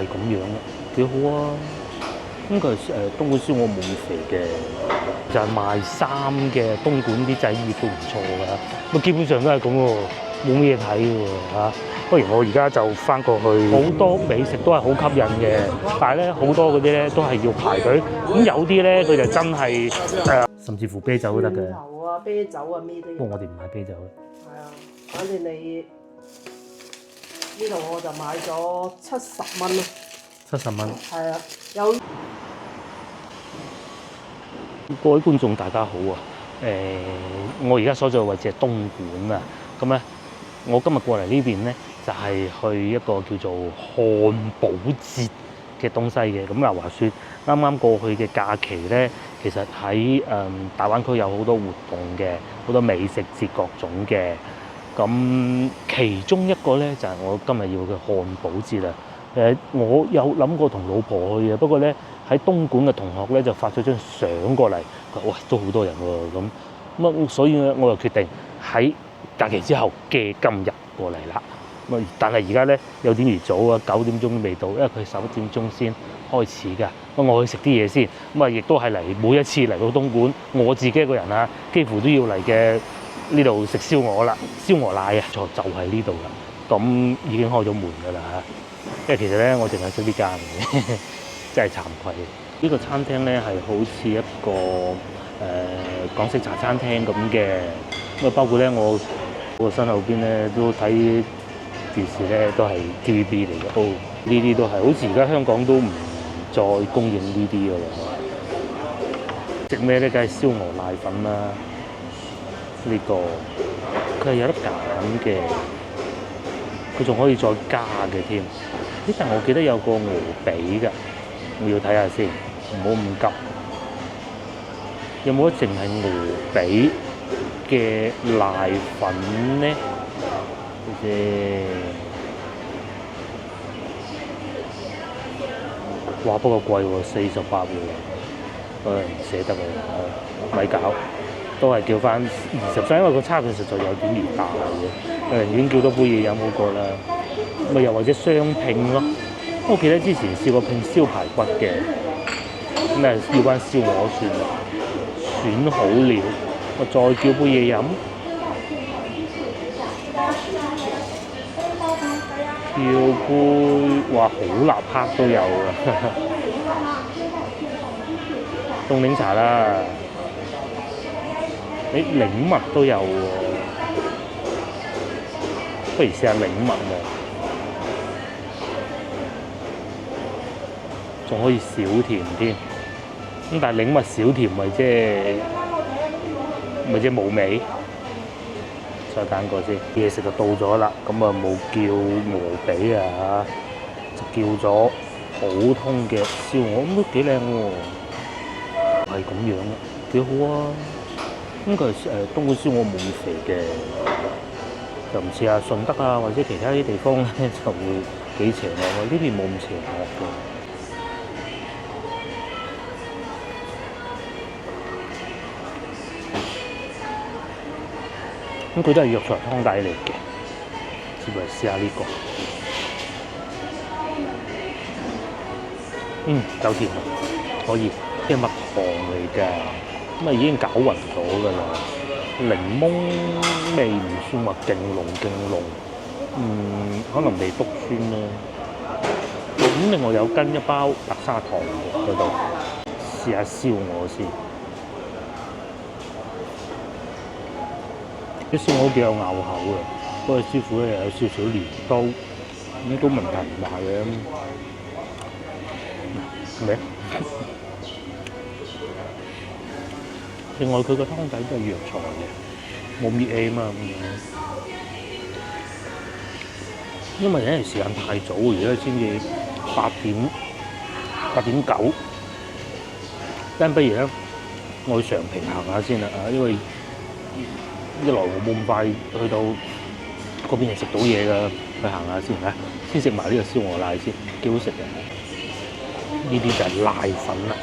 咁樣嘅，幾好啊！咁佢東莞燒鵝冇咁肥嘅，就係賣衫嘅東莞啲製衣都唔錯㗎。咁基本上都係咁喎，冇咩嘢睇嘅喎嚇。不如我而家就翻過去，好多美食都係好吸引嘅，但係咧好多嗰啲咧都係要排隊。咁有啲咧佢就真係甚至乎啤酒都得嘅。罐頭啊、啤酒啊咩都有。不過我哋唔買啤酒。係啊，反正你呢度我就買咗70蚊咯。70蚊。係啊，有。各位觀眾大家好啊！我而家所在嘅位置係東莞啊，咁咧我今日過嚟呢邊咧就係去一個叫做漢堡節嘅東西嘅。咁啊話説啱啱過去嘅假期咧，其實喺大灣區有好多活動嘅，好多美食節各種嘅。咁其中一個咧就係我今日要嘅漢堡節啦。我有諗過同老婆去嘅，不過咧喺東莞嘅同學咧就發咗張相過嚟，佢話喂都好多人喎咁，所以咧我就決定喺假期之後嘅今日過嚟啦。咁但係而家咧有點而早啊，9點鐘都未到，因為佢11點鐘先開始㗎。咁我去食啲嘢先，咁啊亦都係嚟每一次嚟到東莞，我自己一個人啊，幾乎都要嚟嘅呢度食燒鵝啦，燒鵝奶啊，就喺呢度啦。咁已經開咗門㗎啦嚇。因為其實咧，我淨係識呢間嘅，真係慚愧。呢個餐廳咧係好似一個港式茶餐廳咁嘅，咁啊包括咧我身後邊咧都睇電視咧都係 TVB 嚟嘅，都呢啲都係好似而家香港都唔再供應呢啲㗎啦。食咩咧？梗係燒鵝奶粉啦，呢個佢係有得揀嘅。佢仲可以再加嘅添，呢但我記得有個鵝髀㗎，我要睇下先，唔好咁急。有冇得淨係鵝髀嘅奶粉咧？哇！不過貴喎，48喎，唔捨得喎，咪搞。都係叫翻20，因為個差距實在有點而大嘅，寧願叫多杯嘢飲好過啦。咪又或者雙拼咯，我記得之前試過拼燒排骨嘅，咁啊要翻燒鵝算啦，選好了，我再叫杯嘢飲，叫杯哇好立克都有啊，凍檸茶啦。檸蜜都有喎，不如試下檸蜜啊！仲可以少甜添，咁但係檸蜜少甜咪即係冇味。再揀個先，嘢食就到咗啦，咁啊冇叫鵝髀啊，就叫咗普通嘅燒鵝，咁都幾靚喎，係咁樣嘅，幾好啊！咁佢東莞燒鵝冇咁肥嘅，就唔似啊順德啊或者其他啲地方咧就會幾邪惡嘅，呢邊冇咁邪惡嘅。咁佢都係藥材湯底嚟嘅，接嚟試下呢個，夠甜，可以，即係蜜糖嚟㗎。咁啊已經攪勻咗㗎啦，檸檬味唔算話勁濃，可能未篤酸啦。咁另外有跟一包白砂糖嗰度，試下燒鵝先。啲燒鵝都幾有咬口嘅，不過師傅咧又有少少鐮刀，咁都問題唔大嘅，係咪？另外佢個湯底都係藥材嘅，冇滅氣啊嘛咁樣。因為咧時間太早，而家先至8點9，咁不如咧我去常平行下先啦啊，因為一來我冇咁快去到嗰邊係食到嘢㗎，去行下先嚇，先食埋呢個燒鵝奶先，幾好食嘅。呢啲就係奶粉啦。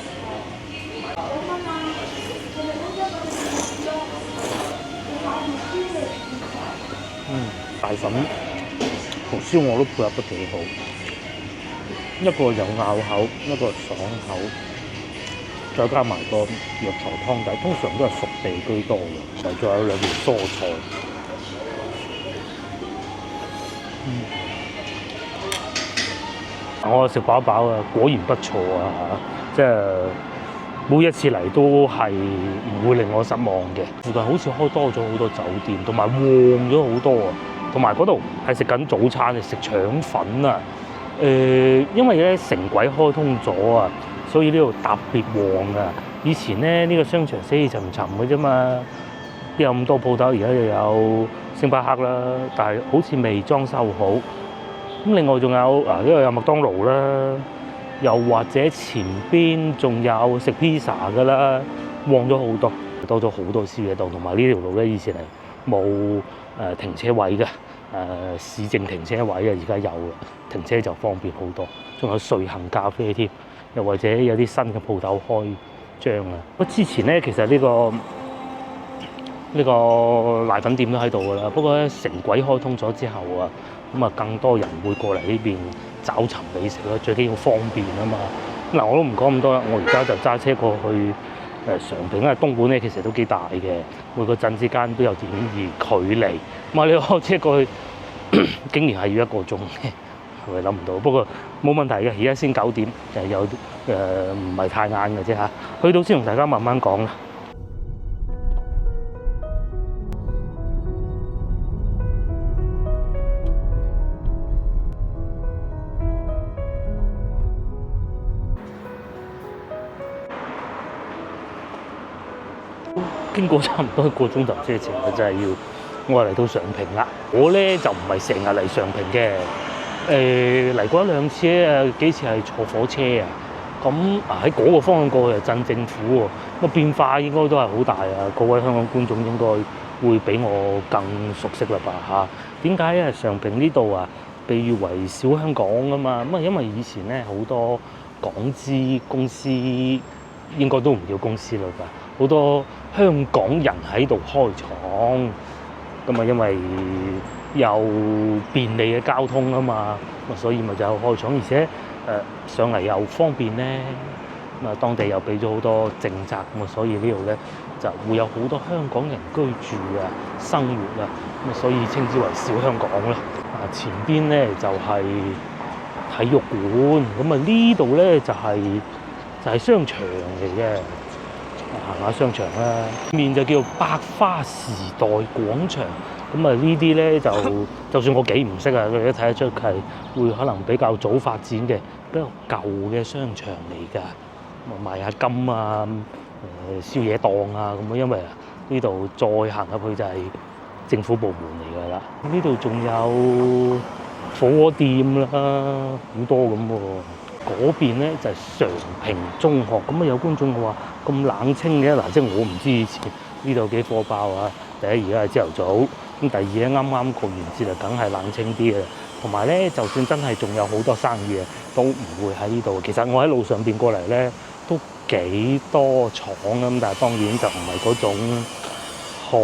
奶粉同燒鵝都配合得幾好。一個有咬口，一個爽口，再加埋個藥材湯底，通常都係熟地居多嘅，仲有兩條蔬菜。我食飽飽啊，果然不錯啊！即係每一次嚟都係唔會令我失望嘅。附近好似開多咗好多酒店，同埋旺咗好多啊！同埋嗰度係食緊早餐，食腸粉啊！因為咧城軌開通咗啊，所以呢度特別旺啊！以前咧呢個商場死氣沉沉嘅啫嘛，邊有咁多鋪頭？而家又有星巴克啦，但係好似未裝修好。咁另外仲有呢度有麥當勞啦，又或者前邊仲有食 pizza 㗎啦，旺咗好多，多咗好多宵夜檔，同埋呢條路咧以前係冇停車位嘅，市政停車位啊，而家有啦，停車就方便好多。仲有瑞幸咖啡添，又或者有啲新嘅鋪頭開張啊。不過之前咧其實呢個奶粉店都喺度㗎啦，不過咧城軌開通咗之後啊，咁啊更多人會過嚟呢邊找尋美食啦，最緊要方便啊嘛。嗱，我都唔講咁多啦，我而家就揸車過去常平，因為東莞咧其實都幾大嘅，每個鎮之間都有點距離。咁啊，你開車過去竟然係要1個鐘嘅，係咪諗唔到？不過冇問題嘅，而家先9點，有唔係太晏嘅啫嚇。去到先同大家慢慢講啦。經過差唔多1個鐘頭車程，真係要我嚟到常平啦。我咧就唔係成日嚟常平嘅，嚟過1、2次咧，幾次係坐火車啊。咁喺嗰個方向過去係鎮政府喎，咁變化應該都係好大啊！各位香港觀眾應該會比我更熟悉啦吧嚇？點解咧？常平呢度啊，被譽為小香港啊嘛。咁啊，因為以前咧好多港資公司，應該都唔叫公司啦吧？好多香港人喺度開廠，咁啊因為有便利嘅交通啊嘛，咁所以咪就開廠，而且上嚟又方便咧，咁啊當地又俾咗好多政策，咁啊所以呢度咧就會有好多香港人居住啊、生活啊，咁啊所以稱之為小香港啦。啊前邊咧就係體育館，咁啊呢度咧就係商場嚟嘅。行下商場啦，面就叫百花時代廣場。咁啊呢啲咧就算我幾唔識啊，佢哋都睇得出係會可能比較早發展嘅比較舊嘅商場嚟㗎。咁啊賣下金啊、宵夜檔啊咁啊，因為呢度再行入去就係政府部門嚟㗎啦。呢度仲有火鍋店啦，好多咁喎。嗰邊咧就係常平中學，咁啊有觀眾話咁冷清嘅，嗱即係我唔知以前呢度幾火爆啊！第一而家係朝頭早，咁第二咧啱啱過完節啊，梗係冷清啲嘅。同埋咧，就算真係仲有好多生意啊，都唔會喺呢度。其實我喺路上邊過嚟咧，都幾多廠咁，但係當然就唔係嗰種好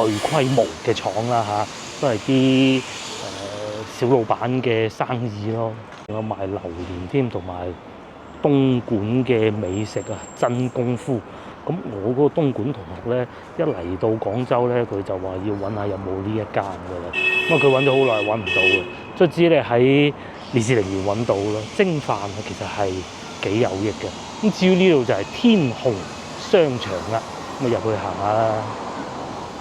巨規模嘅廠啦嚇，都係啲小老闆嘅生意咯，仲有賣榴蓮添，同埋東莞嘅美食啊，真功夫。咁我嗰個東莞同學咧，一嚟到廣州咧，佢就話要揾下有冇呢一間㗎啦。咁啊，佢揾咗好耐揾唔到嘅，卒之咧喺烈士陵園揾到咯。蒸飯啊，其實係幾有益嘅。咁至於呢度就係天虹商場啦，咁啊入去行下啦。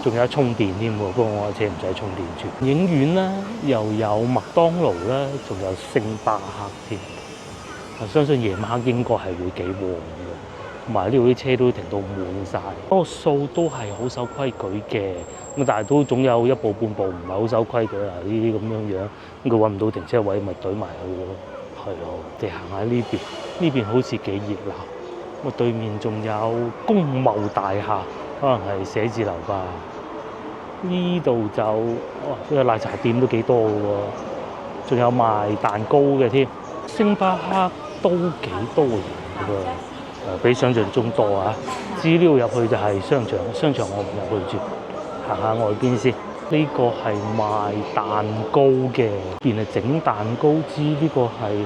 仲有充電添喎，不過我架車唔使充電住。影院啦，又有麥當勞啦，仲有星巴克添。我相信夜晚黑應該係會幾旺嘅，同埋呢度啲車都停到滿晒。多數都係好守規矩嘅，咁但係都總有一部半部唔係好守規矩啊！呢啲咁樣，咁佢揾唔到停車位，咪懟埋去咯。係咯，我哋行下呢邊，呢邊好似幾熱鬧。咁對面仲有工貿大廈，可能係寫字樓吧。呢度就哇，呢個奶茶店都幾多嘅喎，仲有賣蛋糕嘅添。星巴克都幾多人嘅喎，比想象中多啊！資料入去就係商場，商場我唔入去住，行下外邊先。呢個係賣蛋糕嘅，邊係整蛋糕之呢個係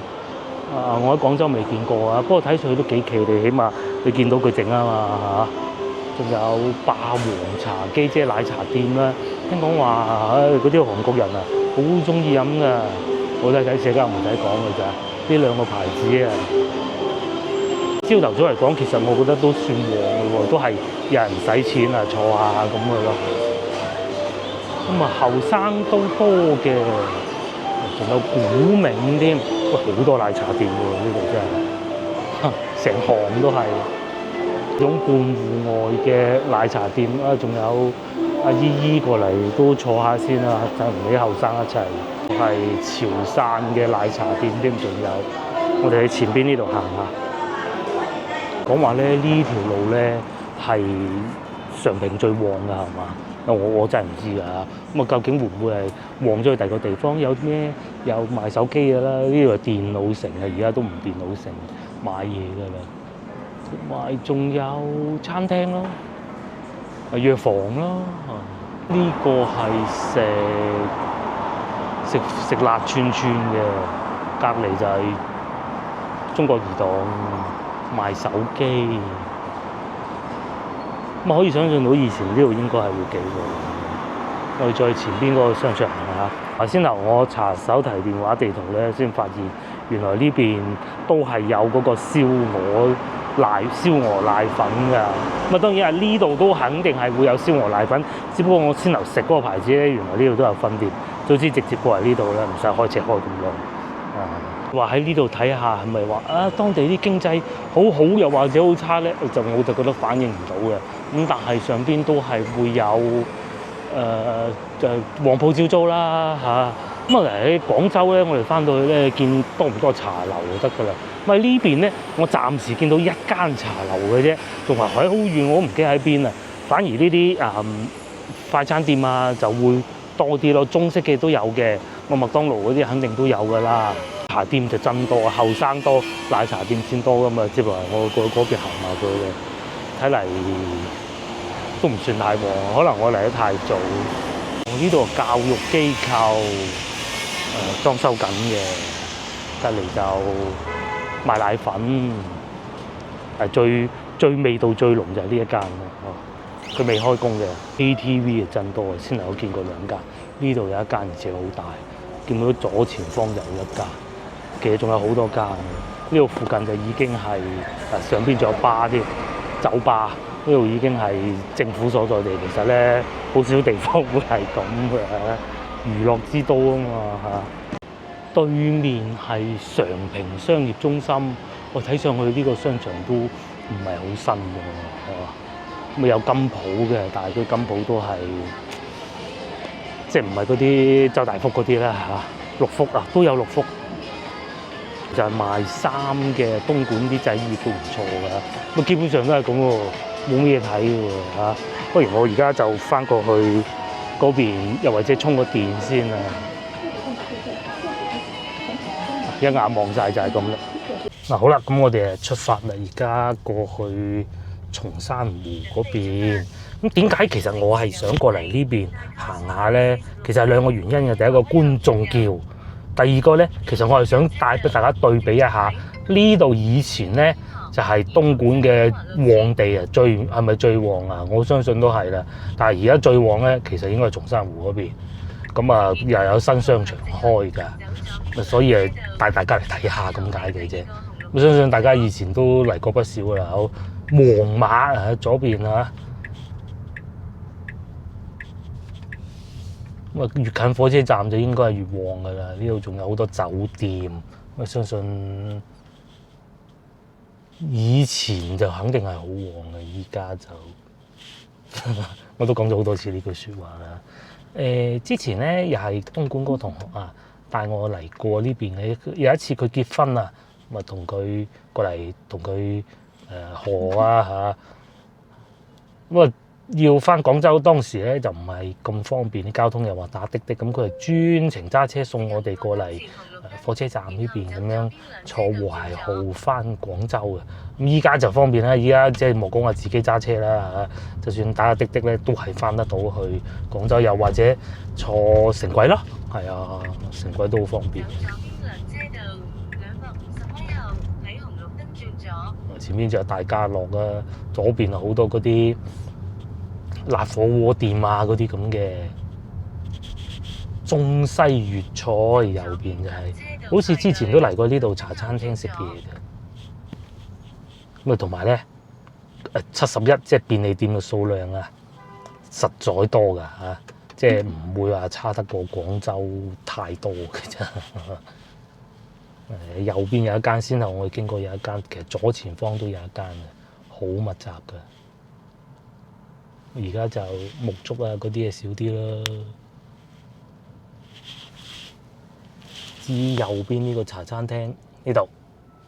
我喺廣州未見過啊，不過睇上去都幾企理，起碼你見到佢整啊嘛嚇。仲有霸王茶姬，即係奶茶店啦。聽講話嗰啲韓國人啊，好中意飲噶。我都係睇社交媒體講嘅咋，呢兩個牌子啊。朝頭早嚟講，其實我覺得都算旺嘅喎，都係有人使錢啊，坐下咁嘅咯。咁啊，後生都多嘅，仲有古茗添，好多奶茶店喎，呢度真係，成行都係。種半戶外嘅奶茶店啊，仲有阿姨姨過嚟都坐下先啦，就同啲後生一齊。係潮汕嘅奶茶店添，仲有我哋喺前邊呢度行下。講話咧呢條路咧係常平最旺㗎，係嘛？我真係唔知㗎。咁啊，究竟會唔會係旺咗去第二個地方？有咩有賣手機㗎啦？呢度係電腦城啊，而家都唔電腦城，買嘢㗎啦。同埋仲有餐廳咯，藥房咯。呢個係食辣串串嘅，隔離就係中國移動賣手機。咁可以想象到以前呢度應該係會幾旺。我哋再前邊嗰個商場行下。頭先我查手提電話地圖咧，先發現原來呢邊都係有嗰個燒鵝奶粉㗎。咁啊當然係呢度都肯定係會有燒鵝奶粉，只不過我先頭食嗰個牌子咧，原來呢度都有分店。早知直接過嚟呢度咧，唔使開車開咁耐。話喺呢度睇下係咪話當地啲經濟好好又或者好差咧？我就覺得反映唔到嘅。咁但係上邊都係會有黃鋪照租啦嚇。咁啊喺廣州咧，我哋翻到去咧見多唔多茶樓就得㗎啦。咁喺呢邊咧，我暫時見到一間茶樓嘅啫，仲係喺好遠，我都唔記得喺邊啊。反而呢啲快餐店啊就會多啲咯，中式嘅都有嘅，麥當勞嗰啲肯定都有㗎啦。茶店就真多，後生多，奶茶店先多㗎嘛。接落嚟我過嗰邊行下佢嘅，睇嚟都唔算太旺，可能我嚟得太早。我呢度教育機構裝修緊嘅，隔離就賣奶粉，最味道最濃就係呢一間啦。佢未開工嘅 KTV 啊，真多，先係我見過兩間，呢度有一間而且好大，見到左前方有一間，其實仲有好多間。呢度附近就已經係上邊仲有巴添，酒吧，呢度已經係政府所在地。其實咧，好少地方會係咁嘅，娛樂之都啊嘛嚇。對面係常平商業中心，我睇上去呢個商場都唔係好新㗎，咁有金鋪嘅，但係佢金鋪都係即係唔係嗰啲周大福嗰啲啦嚇。六福啊都有六福，就係賣衫嘅東莞啲製衣都唔錯㗎。咁基本上都係咁喎，冇咩嘢睇㗎喎嚇。不如我而家就翻過去嗰邊，又或者充個電先啊！一眼望晒就係咁啦。嗱好啦，咁我哋出發啦，而家過去松山湖嗰邊。咁點解其實我係想過嚟呢邊行下咧？其實係兩個原因嘅。第一個觀眾叫，第二個咧，其實我係想帶俾大家對比一下呢度以前咧就係東莞嘅旺地啊，係咪最旺啊？我相信都係啦。但係而家最旺咧，其實應該係松山湖嗰邊。咁啊，又有新商場開㗎，所以係帶大家嚟睇下咁解嘅啫。我相信大家以前都嚟過不少㗎啦。好，黃馬喺左邊啊，咁啊越近火車站就應該係越旺㗎啦。呢度仲有好多酒店，我相信以前就肯定係好旺嘅，依家就我都講咗好多次呢句説話啦。之前咧又係東莞嗰個同學啊帶我嚟過呢邊嘅，有一次佢結婚啊，咪同佢過嚟同佢賀啊嚇，咁啊要翻廣州，當時咧就唔係咁方便，啲交通又話打滴滴，咁佢係專程揸車送我哋過嚟火車站呢邊咁樣坐淮號翻廣州嘅。咁依家就方便啦，依家即係莫講話自己揸車啦嚇，就算打下滴滴咧都係翻得到去廣州，又或者坐城軌咯，係啊，城軌都好方便。前面就有大家樂啊，左邊好多嗰啲辣火鍋店啊，嗰啲咁嘅中西粵菜，右邊就係、好似之前都嚟過呢度茶餐廳食嘢嘅。咁啊，同埋咧71即係便利店嘅數量啊，實在多㗎嚇，即係唔會話差得過廣州太多嘅啫。右邊有一間，先後我哋經過有一間，其實左前方都有一間嘅，好密集嘅。而家就沐足啊嗰啲嘢少啲啦。至於右邊呢個茶餐廳呢度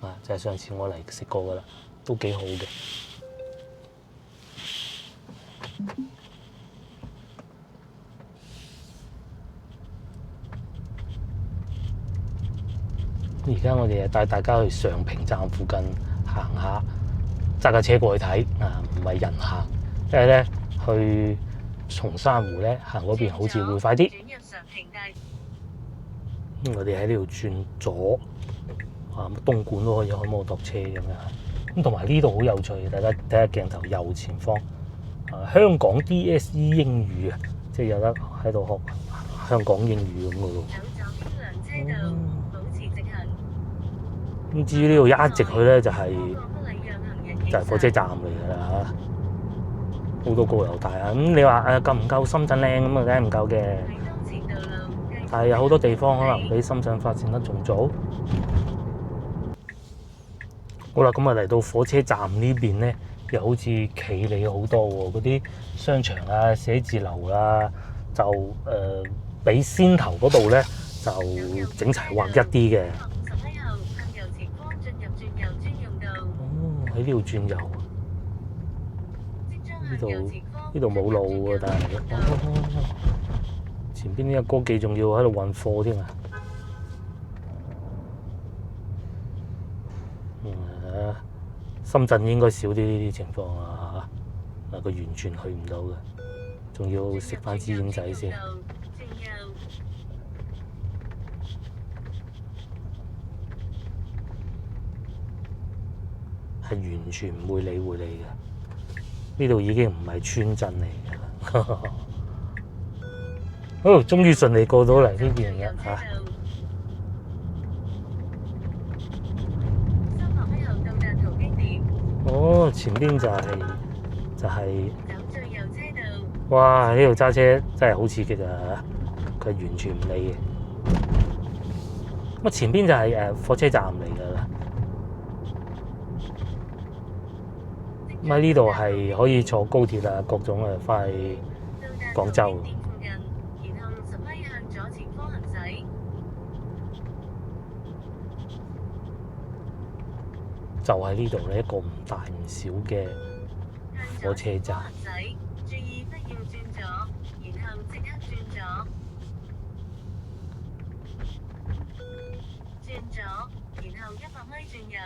啊，就係上次我嚟食過噶啦，都幾好嘅。而家我哋帶大家去上坪站附近行下，揸架車過去睇啊，唔係人行，因為咧去松山湖咧行嗰邊好似會快啲。我哋喺呢度轉左啊，東莞都可以開摩托車咁樣。咁同埋呢度好有趣，大家睇下鏡頭右前方啊，香港 DSE 英語啊，即係有得喺度學香港英語咁嘅喎。咁至於呢度一直去咧就係火車站嚟㗎啦嚇，好多高樓大廈。咁你話夠唔夠深圳靚咁啊？梗係唔夠嘅。但係有好多地方可能比深圳發展得仲早。好啦，咁啊嚟到火車站呢邊咧，又好似企理好多喎，嗰啲商場啊、寫字樓啊，就比先頭嗰度咧就整齊劃一啲嘅。喺呢度轉右，呢度冇路喎，但係前邊呢個歌記仲要喺度運貨添啊！深圳應該少啲呢啲情況啊嚇，佢完全去唔到嘅，仲要食翻支煙仔先。係完全唔會理會你嘅，呢度已經唔係村鎮嚟嘅啦。好，終於順利過到嚟呢邊嘅嚇。哦，前邊就係、哇！呢度揸車真係好刺激啊！佢完全唔理嘅。咁前邊就係火車站嚟㗎啦。咁喺呢度係可以坐高鐵啊，各種翻去廣州。就喺呢度咧，一個唔大唔小嘅火車站。注意不要轉左，然後即刻轉左。轉左，然後100米轉右。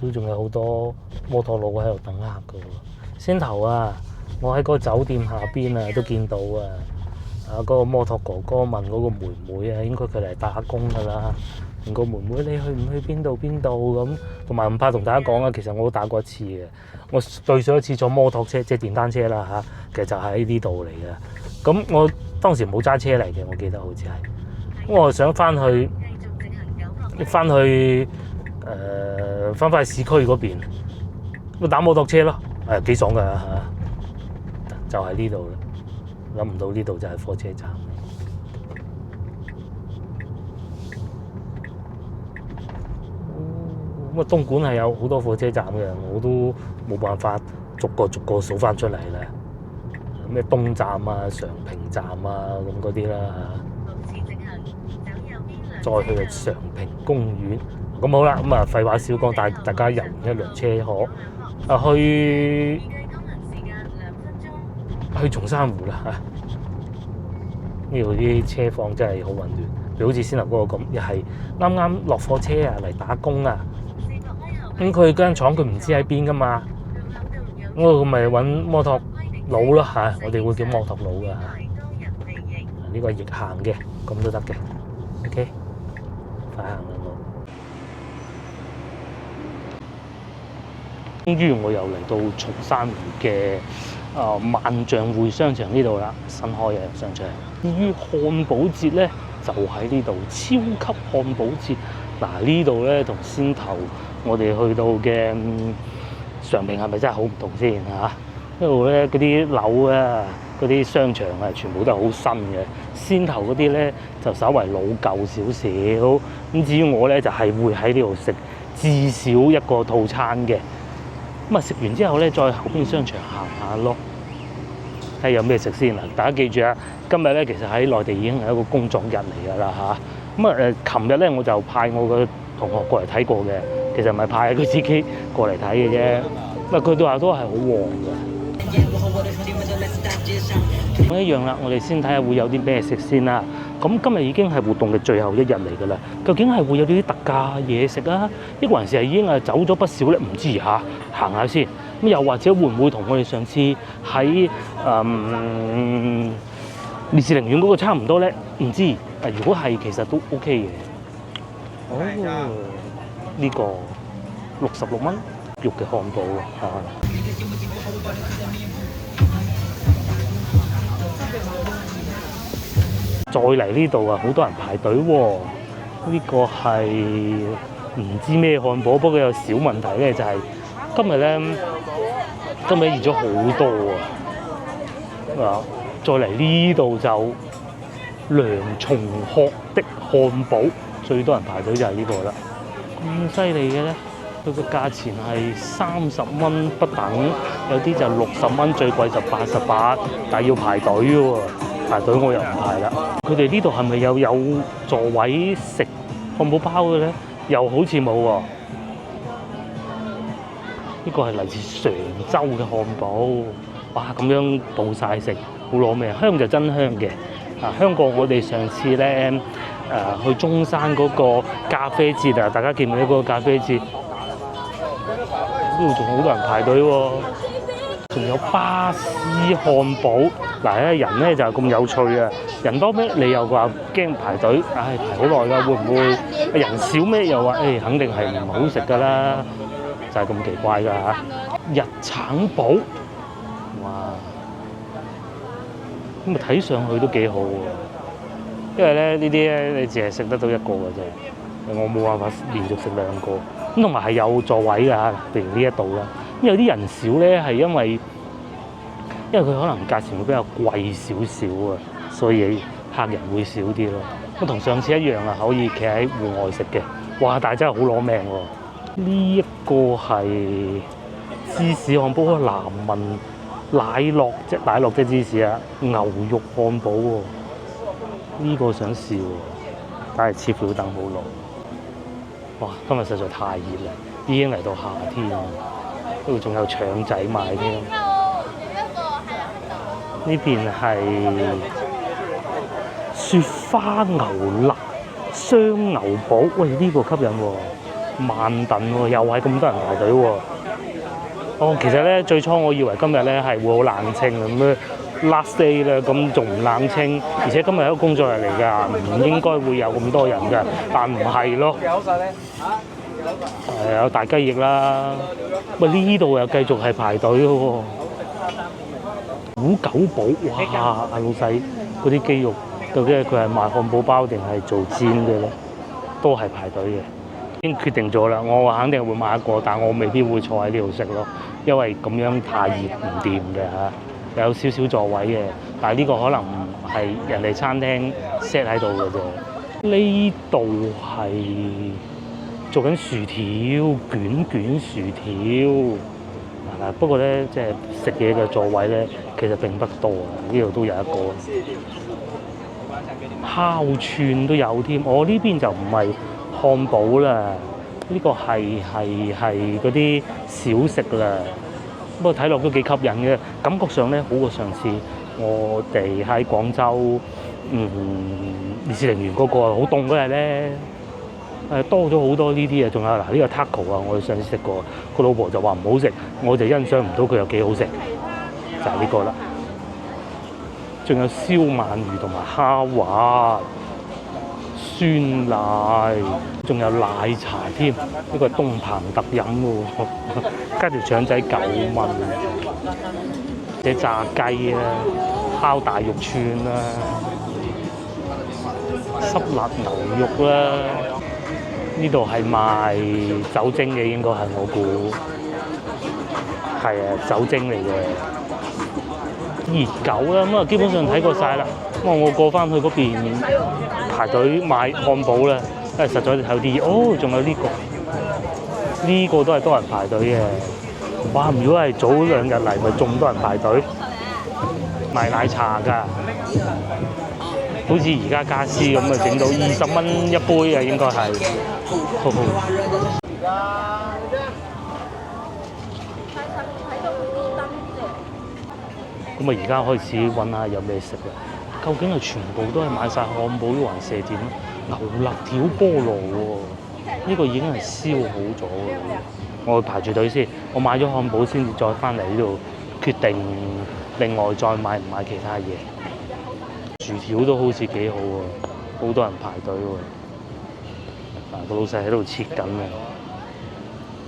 都仲有好多摩托佬喺度等客㗎喎。先頭啊，我喺嗰個酒店下邊啊都見到啊。嗰個摩托哥哥問嗰個妹妹啊，應該佢嚟打工㗎啦。問個妹妹你去唔去邊度咁，同埋唔怕同大家講啊，其實我都打過一次嘅。我對上一次坐摩托車即係電單車啦嚇，其實就喺呢度嚟嘅。咁我當時冇揸車嚟嘅，我記得好似係。咁我想翻去翻去市區嗰邊，我打摩托車咯，幾爽㗎嚇，就喺呢度啦。諗唔到呢度就係火車站。咁啊，東莞係有好多火車站嘅，我都冇辦法逐個數翻出嚟啦。咩東站啊、常平站啊咁嗰啲啦嚇。再去常平公園。咁好啦，咁啊廢話少講，帶大家遊完一輪車河啊，去去松山湖啦嚇。呢度啲車況真係好混亂，佢好似先頭嗰個咁，又係啱啱落貨車啊嚟打工啊。咁佢間廠佢唔知喺邊噶嘛，咁我咪揾摩托佬咯嚇，我哋會叫摩托佬噶嚇。呢個係逆行嘅，咁都得嘅。OK， 快行兩路。終於我又嚟到松山湖嘅萬象匯商場呢度啦，新開嘅商場。至於漢堡節咧，就喺呢度，超級漢堡節。嗱，呢度咧同先頭我哋去到嘅常平係咪真係好唔同先嚇？呢度咧嗰啲樓啊，嗰啲商場啊，全部都係好新嘅。先頭嗰啲咧就稍為老舊少少。咁至於我咧就係會喺呢度食至少一個套餐嘅。咁啊食完之後咧，再後邊商場行下咯。睇下有咩食先嗱，大家記住啊！今日咧其實喺內地已經係一個工作日嚟㗎啦嚇。咁啊琴日咧我就派我個同學過嚟睇過嘅，其實唔係派佢自己過嚟睇嘅啫。咁啊佢哋話都係好旺嘅。咁一樣啦，我哋先睇下會有啲咩食先啦。咁今日已經係活動嘅最後一日嚟㗎啦。究竟係會有啲特價嘢食啊？抑或還是係已經走咗不少咧？唔知嚇，行下先。咁又或者會唔會同我哋上次喺烈士陵園嗰個差唔多咧？唔知。如果係，其實都 OK 嘅。哦，呢個66蚊肉嘅漢堡啊！再嚟呢度啊，好多人排隊喎。呢個係唔知咩漢堡，不過有小問題咧，就係今日熱咗好多啊！再嚟呢度就梁松鶴的漢堡，最多人排隊就係呢個啦。咁犀利嘅咧，佢個價錢係30蚊不等，有啲就60蚊，最貴就88，但係要排隊喎。排隊我又唔排啦。佢哋呢度係咪有座位食漢堡包嘅咧？又好似冇喎。呢個係嚟自常州嘅漢堡，哇！咁樣報晒食，好攞命。香就真香嘅。香港我哋上次咧去中山嗰個咖啡節啊，大家記唔記得嗰個咖啡節？呢度仲好多人排隊喎。仲有巴斯漢堡，嗱人咧就咁有趣啊！人多咩？你又話驚排隊，排好耐㗎，會唔會人少咩？又話肯定係唔好食㗎啦，就係咁奇怪㗎嚇！日橙堡，哇！咁睇上去都幾好喎，因為咧呢啲咧你淨係食得到一個㗎啫，我冇辦法連續食兩個。咁同埋係有座位㗎嚇，譬如呢一度啦。有啲人少咧，係因為佢可能價錢會比較貴少少啊，所以客人會少啲咯。咁同上次一樣啊，可以企喺戶外食嘅。哇！但係真係好攞命喎。呢一個係芝士漢堡，南文奶酪即芝士啊，牛肉漢堡喎。呢個想試喎，但係似乎要等好耐。哇！今日實在太熱啦，已經嚟到夏天啦。呢度仲有腸仔賣添。呢邊係雪花牛肋雙牛堡，喂呢個吸引喎，萬燉喎，又係咁多人排隊喎。其實咧最初我以為今日咧係會好冷清咁樣 last day 啦，咁仲唔冷清？而且今日係一個工作日嚟㗎，唔應該會有咁多人㗎，但唔係咯。有大雞翼啦，喂呢度又繼續係排隊嘅喎。虎狗堡，哇！阿老細嗰啲雞肉，究竟佢係賣漢堡包定係做煎嘅咧？都係排隊嘅。已經決定咗啦，我肯定會買一個，但我未必會坐喺呢度食咯，因為咁樣太熱唔掂嘅嚇。有少少座位嘅，但係呢個可能係人哋餐廳 set 喺度嘅啫。呢度係做緊薯條，卷薯條。不過咧，即係食嘢嘅座位咧，其實並不多啊。呢度都有一個烤串都有添。我呢邊就唔係漢堡啦，呢個係嗰啲小食啦。不過睇落都幾吸引嘅，感覺上咧好過上次我哋喺廣州烈士陵園嗰個好凍嗰日咧，多咗好多呢啲嘢，仲有嗱呢個 taco 啊，我哋上次食過，個老婆就話唔好食，我就欣賞唔到佢有幾好食，就係呢個啦。仲有燒鰻魚同埋蝦滑、酸奶，仲有奶茶添，呢個係東鵬特飲喎，加條腸仔9蚊，隻炸雞啦，烤大肉串啦，濕辣牛肉啦，呢度係賣酒精嘅，應該係我估，係啊，酒精嚟嘅。熱狗啦，咁啊基本上睇過晒啦。咁啊，我過翻去嗰邊排隊買漢堡啦，因為實在有啲熱。哦，仲有呢個，呢個都係多人排隊嘅。哇！如果係早2日嚟，咪仲多人排隊賣奶茶㗎。好似而家家私咁啊，整到20蚊一杯啊，應該係。咁啊，而家開始揾下有咩食啦。究竟係全部都係買晒漢堡還是點？牛肋條菠蘿喎，呢個已經係燒好咗嘅。我排住隊先，我買咗漢堡先至再翻嚟呢度決定另外再買唔買其他嘢。薯條都好似幾好喎，好多人排隊喎。嗱，個老細喺度切緊啊！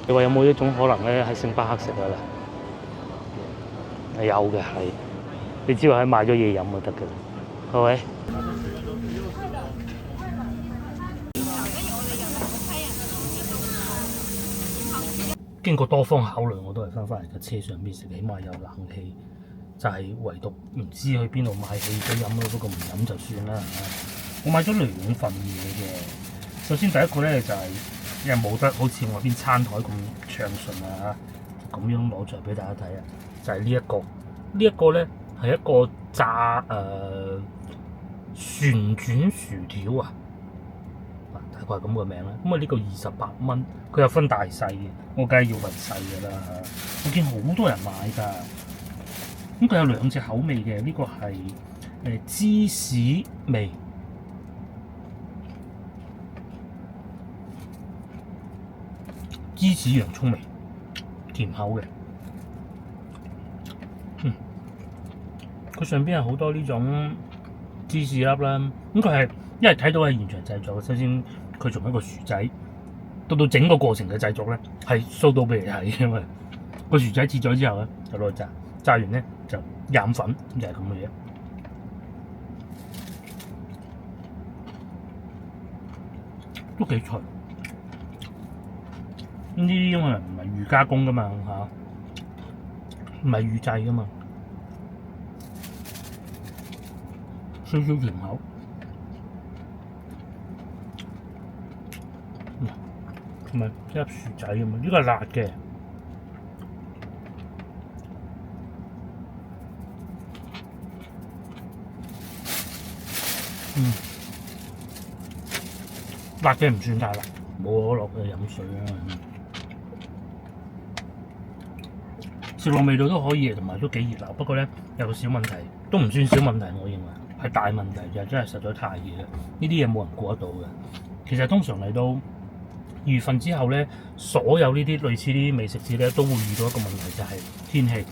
你話有冇一種可能咧喺星巴克食啊？有嘅係，你只要喺買咗嘢飲就得㗎啦，係咪？經過多方考慮，我都係翻嚟架車上邊食，起碼有冷氣。就係唯獨唔知去邊度買汽水飲咯，不過唔飲就算啦。我買咗2份嘢嘅。首先第一個咧就係因為冇得好似我邊餐台咁暢順啊，咁樣攞出嚟俾大家睇啊。就係呢一個，呢一個咧係一個炸旋轉薯條啊，大概係咁個名啦。咁啊呢個28蚊，佢有分大細嘅，我梗係要份細嘅啦。我見好多人買㗎。咁佢有2隻口味嘅，呢個係芝士味，芝士洋葱味，甜口嘅。佢上邊有好多呢種芝士粒啦。咁佢係因為睇到係現場製作，首先佢從一個薯仔到整個過程嘅製作咧，係 show 到俾你睇嘅嘛。個薯仔切咗之後咧，就攞去炸，炸完咧就染粉，就係咁嘅嘢。都幾脆。呢啲因為唔係預加工噶嘛嚇，唔係預製噶嘛，少少甜口。同埋一粒薯仔咁啊，呢個係辣嘅。辣嘅唔算太辣，冇可樂嘅飲水啦。食落味道都可以，同埋都幾熱鬧。不過咧有個小問題，都唔算小問題，我認為係大問題就真係實在太熱啦。呢啲嘢冇人過得到嘅。其實通常嚟到2月份之後咧，所有呢啲類似呢啲美食節咧都會遇到一個問題，就係天氣。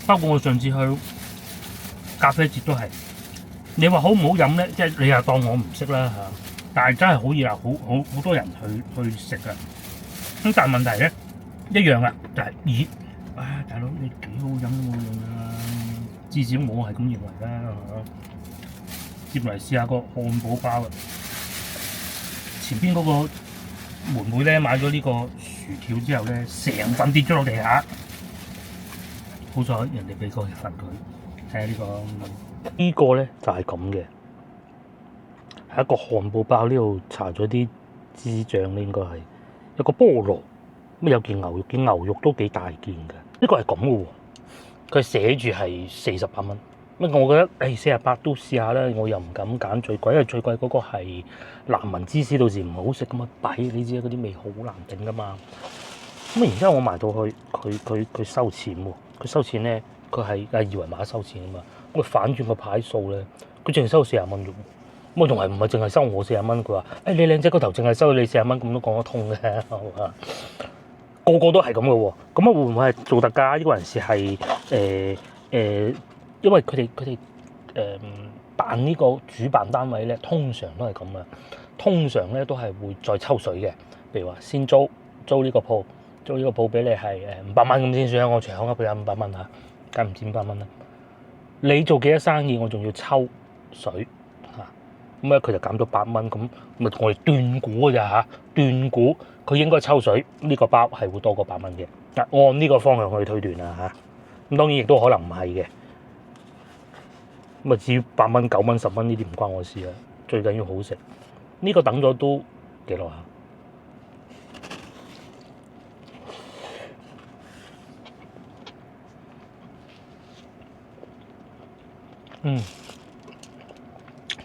包括我上次去咖啡節都係。你話好唔好飲咧？即係你又當我唔識啦嚇，但係真係好熱鬧，好多人去食㗎。咁但係問題咧一樣啊，就係熱。啊，大佬你幾好飲都冇用啊！至少我係咁認為啦嚇。接嚟試下個漢堡包啊！前邊嗰個妹妹咧買咗呢個薯條之後咧，成份跌咗落地下。好彩人哋俾個一份佢，睇下呢個。呢個咧就係咁嘅，係一個漢堡包。呢度搽咗啲芝醬咧，應該係有個菠蘿，咁有件牛肉，件牛肉都幾大件嘅。呢個係咁嘅喎，佢寫住係48蚊。咁我覺得48都試下啦，我又唔敢揀最貴，因為最貴嗰個係藍紋芝士，到時唔好食咁啊弊，你知嗰啲味好難頂噶嘛。咁然之後我埋到去，佢收錢喎，佢收錢咧，佢係二維碼收錢啊嘛。佢反轉個牌數咧，佢淨係收40蚊啫喎。咁啊，仲係唔係淨係收我40蚊？佢話：你靚仔個頭淨係收你40蚊，咁都講得通嘅。個個都係咁嘅喎。咁啊，會唔會係做特價？呢個人士係因為佢哋辦呢個主辦單位咧，通常都係咁啊。通常咧都係會再抽水嘅。譬如話先租呢個鋪，租呢個鋪俾你係500蚊咁先算，我隨口噏俾你500蚊嚇，梗唔止500蚊啦。你做幾多生意，我仲要抽水嚇，咁咧佢就減咗8蚊，咁咪我哋斷估㗎咋嚇，斷估佢應該抽水呢個包係會多過8蚊嘅。按呢個方向去推斷啦嚇，咁當然亦都可能唔係嘅。咁啊至於8蚊、9蚊、10蚊呢啲唔關我事啦，最緊要好食。呢個等咗都幾耐啊？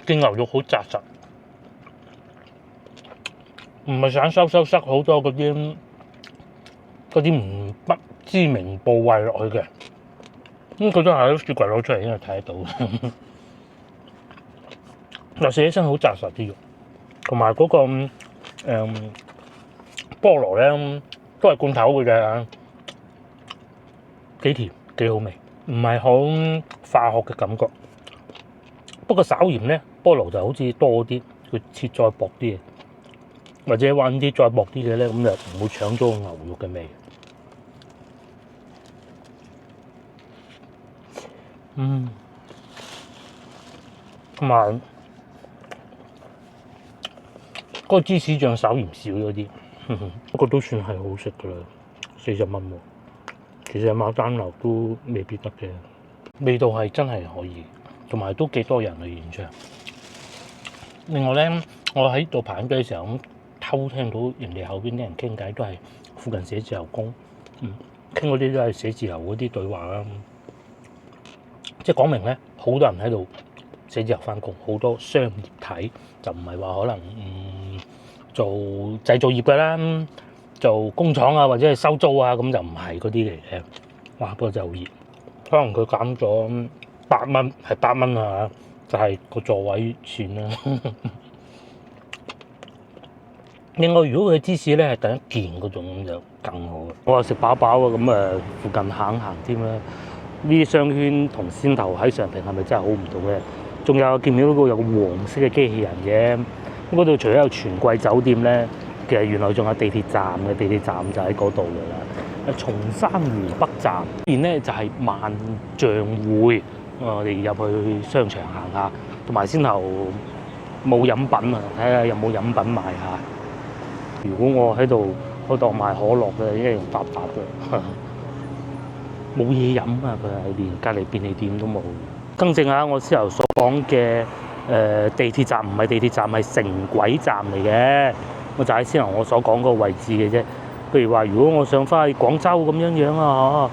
啲牛肉好紮實，唔係散收塞好多嗰啲唔不知名部位落去嘅。佢都係喺雪櫃攞出嚟，應該睇得到。嗱，食起身好紮實啲肉，同埋嗰個菠蘿咧都係罐頭嘅啫，幾甜幾好味，唔係好化學嘅感覺。不過稍嫌咧，菠蘿就好似多啲，佢切再薄啲嘅，或者揾啲再薄啲嘅咧，咁就唔會搶咗個牛肉嘅味。同埋嗰個芝士醬稍嫌少咗啲，不過都算係好食噶啦，40蚊喎。其實牡丹樓都未必得嘅，味道係真係可以。同埋都幾多人去現場。另外咧，我喺度排緊隊嘅時候，咁偷聽到人哋後邊啲人傾偈，都係附近寫字樓工，傾嗰啲都係寫字樓嗰啲對話啦。即係講明咧，好多人喺度寫字樓翻工，好多商業體，就唔係話可能做製造業嘅啦，做工廠啊或者係收租啊，咁就唔係嗰啲嚟嘅。哇！不過真係好熱，可能佢減咗8蚊，係8蚊啊，就係個座位錢啦。另外，如果佢嘅芝士咧係第一件嗰種就更好。我話食飽飽啊，咁附近行行添啦。呢啲商圈同先頭喺上庭係咪真係好唔同嘅？仲有見唔見到嗰個有個黃色嘅機器人嘅？嗰度除咗有全季酒店咧，其實原來仲有地鐵站嘅，地鐵站就喺嗰度㗎啦。松山湖北站邊咧就係萬象匯。我哋入去商場行下，同埋先頭冇飲品啊，睇下有冇飲品賣下。如果我喺度賣可樂嘅，應該用搭嘅，冇嘢飲啊！佢係連隔離便利店都冇。更正下，我先頭所講嘅地鐵站唔係地鐵站，係城軌站嚟嘅。我就喺先頭我所講嗰個位置嘅啫。譬如話，如果我想翻去廣州咁樣啊，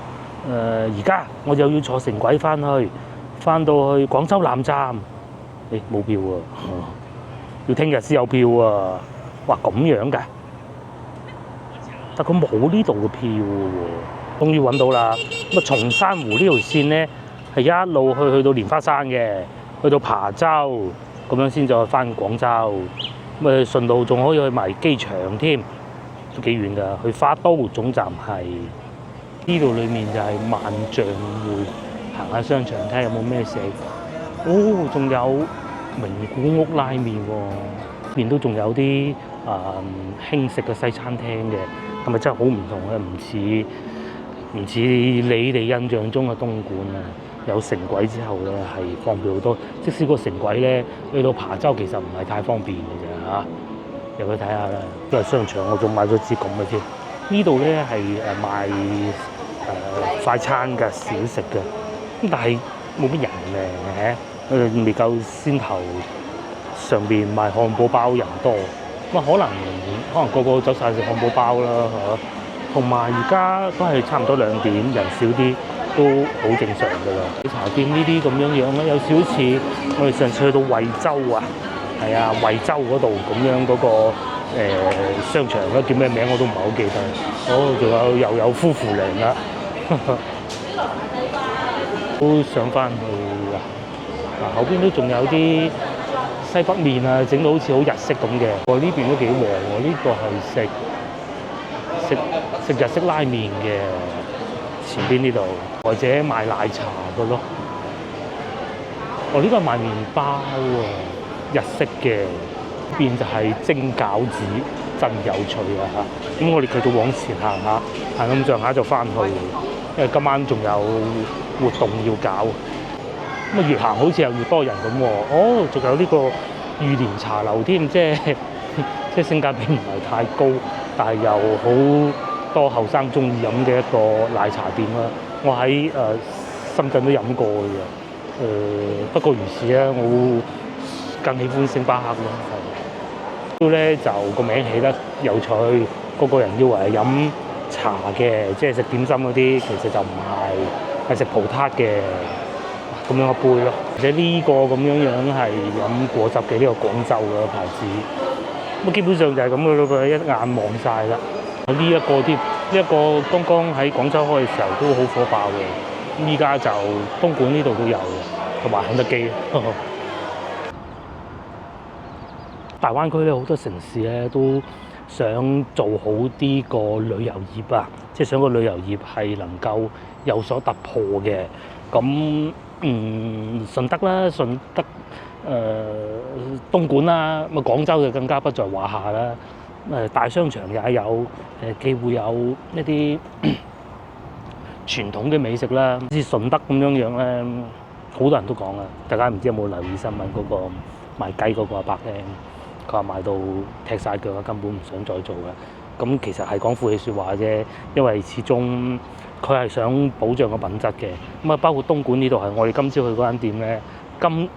而家我就要坐城軌翻到去廣州南站，冇票喎，要聽日先有票啊！哇，咁樣㗎？但佢冇呢度嘅票喎，終於揾到啦！咁啊，松山湖呢條線咧係一路去到蓮花山嘅，去到琶洲咁樣先再翻廣州，咁啊順道仲可以去埋機場添，都幾遠㗎。去花都總站係呢度，裡面就係萬象匯。行下商場睇下有冇咩食，仲有名古屋拉麵喎，邊都仲有啲輕食嘅西餐廳嘅，係咪真係好唔同咧？唔似你哋印象中嘅東莞啊，有城軌之後咧係方便好多。即使個城軌咧去到琶洲其實唔係太方便嘅啫嚇，入去睇下啦。都係商場，我仲買咗支咁嘅添。呢度咧係賣快餐嘅小食嘅。但係冇乜人嘅，未夠先頭上邊賣漢堡包人多，咁可能個個走晒食漢堡包啦嚇。同埋而家都係差唔多2點，人少啲都好正常㗎啦。茶店呢啲咁樣咧，有少少似我哋上次去到惠州啊，係啊，惠州嗰度咁樣嗰個商場咧，叫咩名我都唔係好記得。仲有又有夫婦嶺啦。都想翻去啊！後邊都仲有啲西北面啊，整到好似好日式咁嘅。我呢邊都幾旺喎，呢個係食日式拉麵嘅前邊呢度，或者賣奶茶嘅咯。呢個係賣麵包喎，日式嘅。呢邊就係蒸餃子，真有趣啊嚇！咁我哋繼續往前行下，行咁上下就翻去，因為今晚仲有活動要搞。咁啊越行好似又越多人咁喎。仲有呢個裕蓮茶樓添，即係性價比唔係太高，但係又好多後生中意飲嘅一個奶茶店啦。我喺深圳都飲過嘅，不過如是啊，我更喜歡星巴克咯。都咧就個名起得有趣，個人以為係飲茶嘅，即係食點心嗰啲，其實就唔係，係食葡撻嘅咁樣一杯咯。或者呢個咁樣係飲果汁嘅，呢個廣州嘅牌子。咁基本上就係咁嘅咯，佢一眼望晒啦。呢一個添，呢一個剛剛喺廣州開嘅時候都好火爆嘅。咁依家就東莞呢度都有，同埋肯德基。大灣區咧好多城市咧都想做好啲個旅遊業啊，即係想個旅遊業係能夠有所突破嘅。咁順德啦、東莞啦，咁啊廣州就更加不在話下啦。大商場也有機會有一啲傳統嘅美食啦，好似順德咁樣咧，好多人都講啊。大家唔知有冇留意新聞嗰個賣雞嗰個阿伯咧？佢話賣到踢晒腳啊，根本唔想再做嘅。咁其實係講負氣説話啫，因為始終佢係想保障個品質嘅。咁啊，包括東莞呢度係我哋今朝去嗰間店咧，啱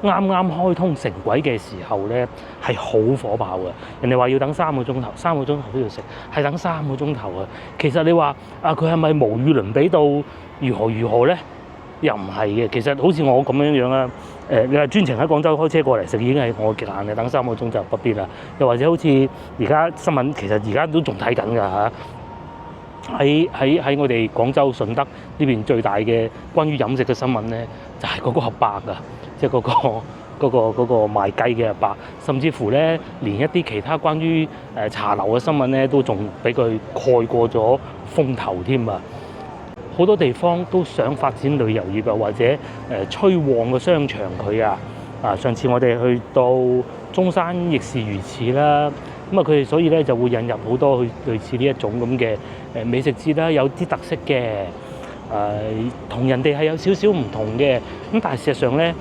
啱開通城軌嘅時候咧係好火爆嘅。人哋話要等3個鐘頭，3個鐘頭都要食，係等3個鐘頭啊。其實你話啊，佢係咪無與倫比到如何咧？又唔係嘅。其實好似我咁樣啦。你話專程喺廣州開車過嚟食已經係我極限嘅，等3個鐘就不必啦。又或者好似而家新聞，其實而家都仲睇緊㗎嚇。喺我哋廣州順德呢邊最大嘅關於飲食嘅新聞咧，就係嗰個阿伯啊，即係嗰個賣雞嘅阿伯，甚至乎咧連一啲其他關於茶樓嘅新聞咧，都仲俾佢蓋過咗風頭添啊！好多地方都想發展旅遊業啊，或者催旺個商場佢啊。上次我哋去到中山亦是如此啦。咁啊，佢哋所以咧就會引入好多類似呢一種咁嘅美食節啦，有啲特色嘅，同人哋係有少少唔同嘅。咁但係事實上咧，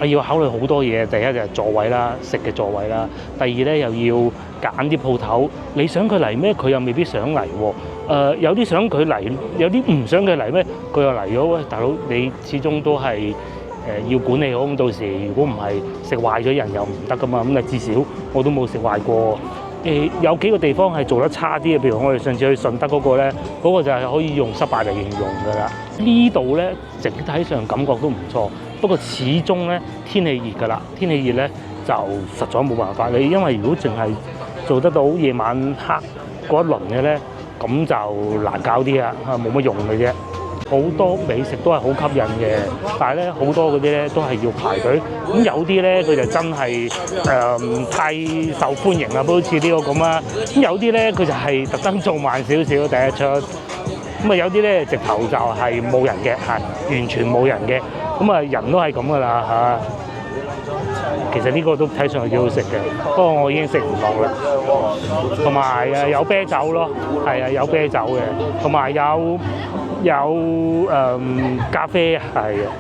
要考慮好多嘢。第一就係座位啦，食嘅座位啦。第二咧又要揀啲鋪頭，你想佢嚟咩？佢又未必想嚟喎。有啲想佢嚟，有啲唔想佢嚟咩？佢又嚟咗。喂，大佬，你始終都係要管理好。咁到時如果唔係食壞咗人又唔得噶嘛。咁啊至少我都冇食壞過。有幾個地方係做得差啲嘅，譬如我哋上次去順德嗰個咧，嗰個就係可以用失敗嚟形容㗎啦。呢度咧整體上感覺都唔錯，不過始終咧天氣熱㗎啦，天氣熱咧就實在冇辦法。你因為如果淨係做得到夜晚黑嗰一輪嘅咧，咁就難搞啲啊，冇乜用嘅啫。好多美食都係好吸引嘅，但係咧好多嗰啲咧都係要排隊。咁有啲咧佢就真係太受歡迎啦，好似呢個咁啦。咁有啲咧佢就係特登做慢少少第一出。咁啊有啲咧直頭就係冇人嘅，係完全冇人嘅。咁啊人都係咁噶啦嚇。其實呢個都睇上去幾好食嘅，不過我已經食唔落啦。同埋有啤酒咯，係啊有啤酒嘅，同埋有咖啡係啊。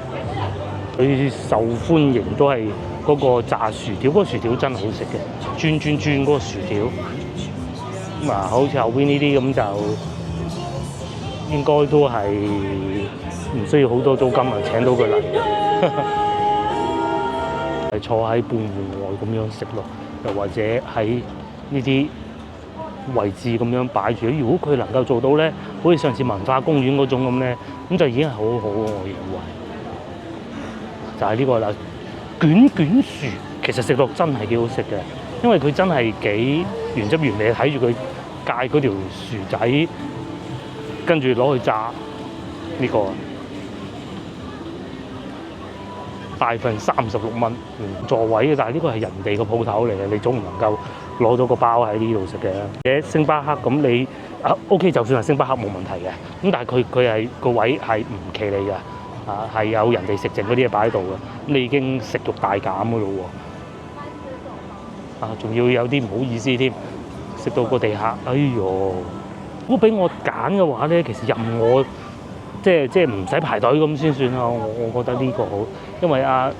佢受歡迎都係嗰個炸薯條，嗰個薯條真係好食嘅，轉嗰個薯條。咁啊，好似後邊呢啲咁就應該都係唔需要好多租金啊，請到佢嚟。係坐喺半戶外咁樣食咯，又或者喺呢啲位置咁樣擺住。如果佢能夠做到咧，好似上次文化公園嗰種咁咧，咁就已經係好好喎。我認為就係呢個啦，卷薯其實食落真係幾好食嘅，因為佢真係幾原汁原味，睇住佢界嗰條薯仔，跟住攞去炸，呢個大份36蚊，座位嘅，但係呢個係人哋個鋪頭嚟嘅，你總唔能夠攞咗個包喺呢度食嘅。而星巴克咁你OK，就算係星巴克冇問題嘅，咁但係佢係個位係唔企你嘅，係有人哋食剩嗰啲嘢擺喺度嘅，咁你已經食慾大減嘅咯喎，仲要有啲唔好意思添，食到個地下，哎呦！如果俾我揀嘅話咧，其實任我即係唔使排隊咁先算啦。我覺得呢個好，因為阿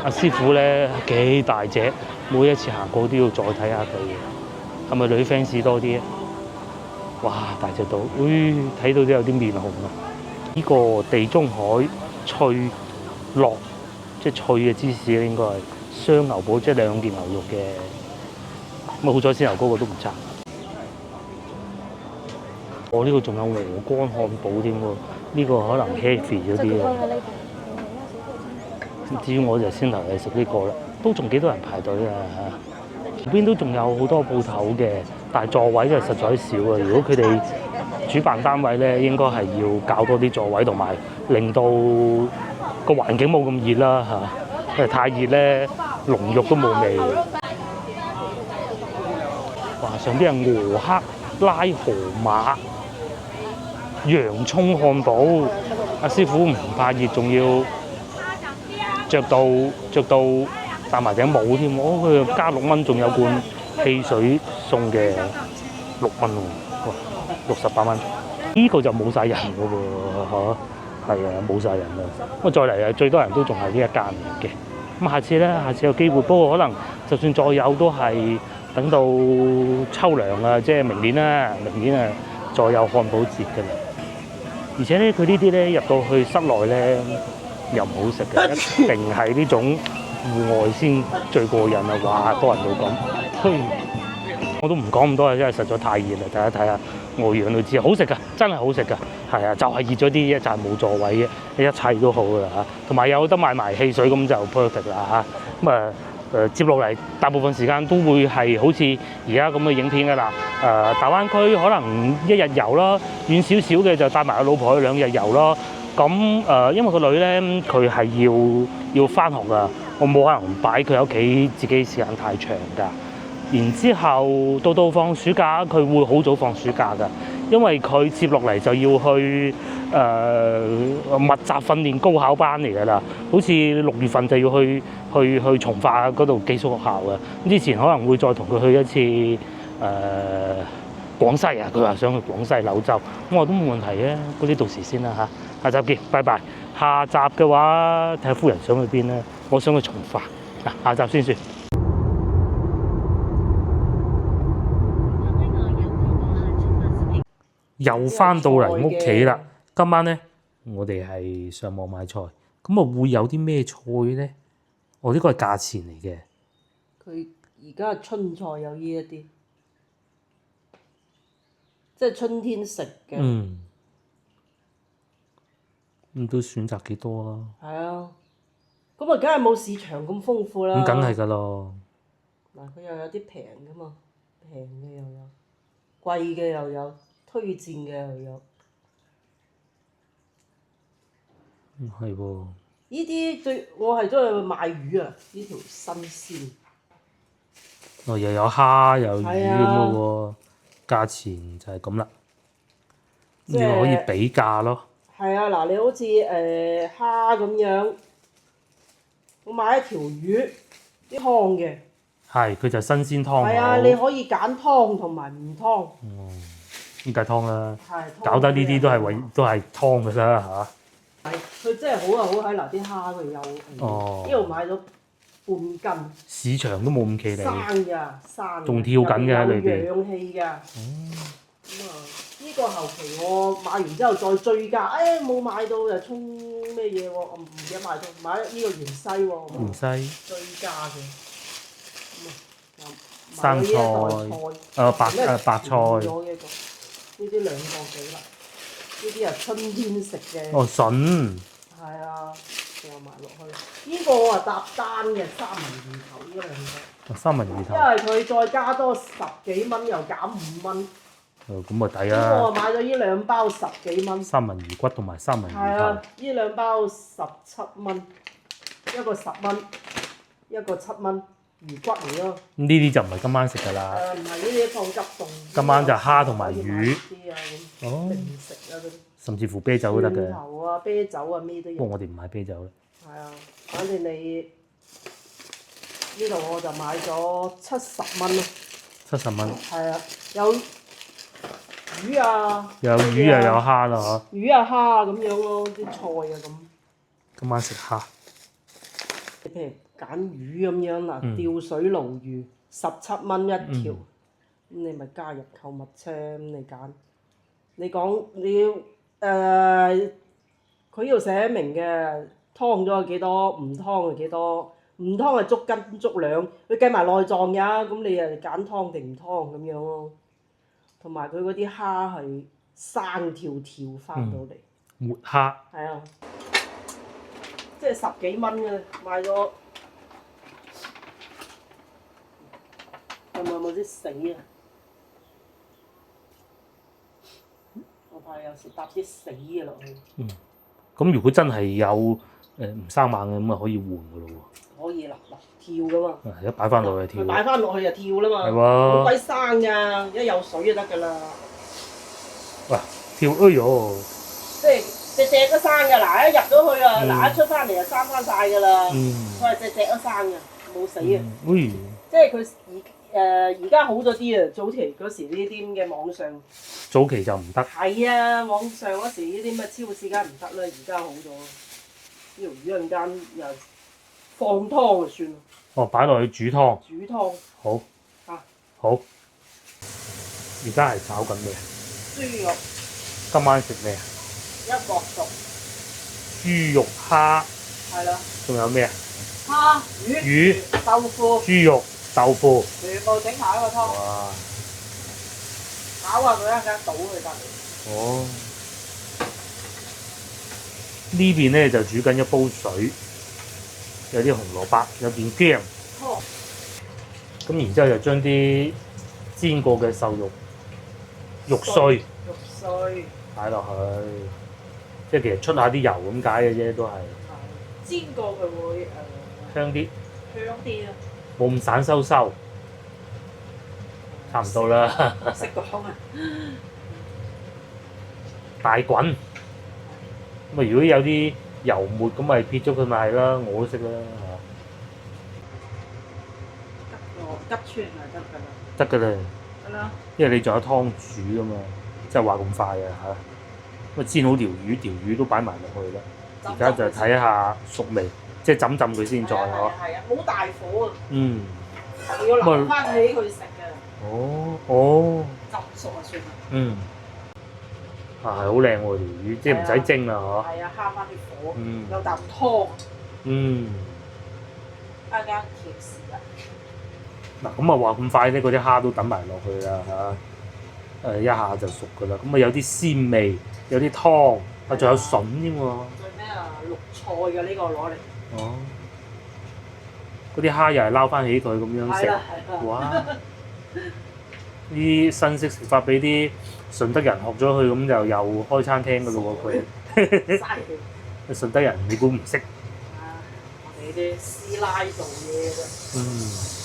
師傅咧幾大隻，每一次行過都要再睇下佢，係咪女 fans 多啲啊？哇！大隻到，睇到都有啲面紅啊！呢個地中海脆落，即係脆嘅芝士咧，應該係雙牛堡，即係兩件牛肉嘅。咁好彩先牛膏個都唔差。我呢個仲有鵝肝漢堡添喎，呢個可能 heavy 咗啲啊。至於我就先頭係食呢個啦，都仲幾多人排隊啊！嗰邊都仲有好多鋪頭嘅，但係座位就實在少啊。如果佢哋主辦單位咧，應該係要搞多啲座位，同埋令到個環境冇咁熱啦嚇。因為太熱咧，龍肉都冇味。哇！上邊係鵝克拉河馬洋葱漢堡，阿師傅唔怕熱，仲要着到戴埋頂帽添。佢加6蚊，仲有罐汽水送嘅6蚊喎，68蚊。呢個就冇晒人㗎喎，係啊，冇晒人啦。咁再嚟最多人都仲係呢一間嚟嘅。咁下次有機會，不過可能就算再有都係等到秋涼啊，即係明年啊再有漢堡節㗎啦。而且咧，佢呢啲咧入到去室內咧又唔好食嘅，一定係呢種戶外先最過癮啊！哇，多人到咁，我都唔講咁多啊，因為實在太熱啦。大家睇下外樣都知，好食㗎，真係好食㗎。係啊，就係熱咗啲，就係冇座位嘅，一切都好㗎啦嚇。同埋有得買埋汽水咁就 perfect 啦嚇。咁接落嚟大部分時間都會係好似而家咁嘅影片㗎啦。大灣區可能1日遊啦，遠少少嘅就帶埋個老婆去2日遊咯。咁因為個女咧佢係要返學㗎，我冇可能擺佢喺屋企，自己時間太長㗎。然之後到放暑假，佢會好早放暑假㗎，因為佢接落嚟就要去密集訓練高考班嚟㗎啦。好似6月份就要去從化嗰度寄宿學校嘅。之前可能會再同佢去一次廣西啊，佢話想去廣西柳州，我話都冇問題嘅，嗰啲到時先啦嚇。下集見，拜拜。下集嘅話睇下夫人想去邊咧，我想去從化。下集先算。又翻到嚟屋企啦，今晚咧我哋係上網買菜，咁啊會有啲咩菜咧？呢個係價錢嚟嘅。佢而家春菜有呢一啲，即係春天食嘅。咁都選擇幾多啊？係啊，咁啊，梗係冇市場咁豐富啦。咁梗係㗎咯。嗱，佢又有啲平㗎嘛，平嘅又有，貴嘅又有，推薦嘅又有。係喎。呢啲我係中意買魚啊！呢條新鮮。又有蝦又有魚咁嘅喎，價錢就係咁啦。你可以比價咯。係啊，嗱，你好似蝦咁樣，我買一條魚，啲湯嘅。係，佢就新鮮湯。係啊，你可以揀湯同埋唔湯。咁梗係湯啦。係。搞得呢啲都係湯㗎啦嚇。佢真係好啊！好喺嗱啲蝦佢有，呢度買咗半斤。市場都冇咁企理。生㗎，生。仲跳緊嘅喺裏邊。有氧氣㗎。咁啊，呢個後期我買完之後再追加，冇買到又沖咩嘢喎？我唔記得買咗，買呢個芫茜喎。芫茜。追加嘅。生菜。白菜。呢啲2個幾啦。呢啲係春天食嘅。筍。係啊，放埋落去。呢個我係搭單嘅三文魚頭呢2個。三文魚頭。因為佢再加多10幾蚊，又減5蚊。咁啊抵咁啊！我買咗呢兩包10幾蚊。三文魚骨同埋三文魚係啊頭，，呢兩包17蚊，一個10蚊，一個7蚊，魚骨嚟咯。咁呢啲就唔係今晚食㗎啦。唔係呢啲放急凍。今晚就蝦同埋魚啲啊咁，哦，零食啊嗰啲。甚至乎啤酒都得蒜嘅。頭啊、啤酒啊咩都有。不過我哋唔買啤酒啦。係啊，反正你呢度我就買咗70蚊咯。 70蚊，係啊，有魚啊，又有魚又有蝦啦魚啊蝦啊咁樣咯，啲菜啊咁。今晚食蝦，你譬如揀魚咁樣嗱，嗯吊水鱸魚17蚊一條，咁、嗯你咪加入購物車，咁你揀。你講你要佢呢度寫明嘅，湯咗係幾多，唔湯係幾多，唔湯係足斤足兩，佢計埋內臟㗎，咁你誒揀湯定唔湯咁樣咯。同埋佢嗰啲蝦係生條條翻到嚟。活蝦，係啊，即係10幾蚊嘅，買咗係咪有冇啲死啊？我怕有時搭啲死嘅落去。咁如果真係有唔生猛嘅咁啊，可以換㗎咯可以啦，跳噶嘛。喎，一擺翻落去跳。佢擺翻落去就跳啦嘛。係喎，好鬼生㗎，一有水就得㗎啦。哇！跳哎呦，即係隻隻都生㗎，嗱一入咗去啊，嗯嗱一出翻嚟就生翻晒㗎啦。嗯，佢係隻隻都生㗎，冇死啊。喂，即係佢而家好咗啲啊！早期嗰時呢啲咁嘅網上早期就唔得。係啊，網上嗰時呢啲咩超市梗係唔得啦，而家好咗。呢條魚陣間又放湯就算啦，哦，擺落去煮湯，煮湯好，啊好。而家係炒緊咩？豬肉今晚食咩啊？一鑊熟，豬肉蝦，係啦，仲有咩啊？蝦魚豆腐豬肉豆腐。全部整埋一個湯，哇！炒下佢一陣間倒佢得。哦，呢邊咧就煮緊一煲水，有啲紅蘿蔔，有件薑，湯咁然之後就將啲煎過嘅瘦肉肉碎肉碎擺落去，即係其實出下啲油咁解嘅啫，都係煎過佢會香啲，香啲啊！冇咁散收收，差唔多啦。識講啊！大滾，咁啊如果有啲油沫咁咪撇咗佢咪係啦，我都識啦急穿係得㗎啦，嚇，得㗎啦，得啦。因為你仲有湯煮㗎嘛，即係話咁快啊嚇。咁啊煎好條魚，條魚都擺埋落去啦。而家就睇下熟未，即係浸佢先再係嗬。啊係啊，冇大火啊，嗯，要留翻起佢食嘅，哦哦，浸熟就算啦。嗯，啊係好靚喎條魚，即係唔使蒸啦嗬。係啊，慳翻啲火，嗯有啖湯，嗯，一間甜時啊！嗱咁啊話咁快咧，嗰啲蝦都等埋落去啦嚇。一下就熟㗎啦，咁啊有啲鮮味，有啲湯，啊仲有筍添喎。最咩啊？綠菜嘅呢個攞嚟。哦，嗰啲蝦又係撈翻起佢咁樣食，係啦係啦。哇！呢啲新式食法俾啲順德人學咗佢，咁就又開餐廳㗎咯喎佢。嘥氣。順德人你估唔識？啊！我哋啲師奶做嘢啫。嗯。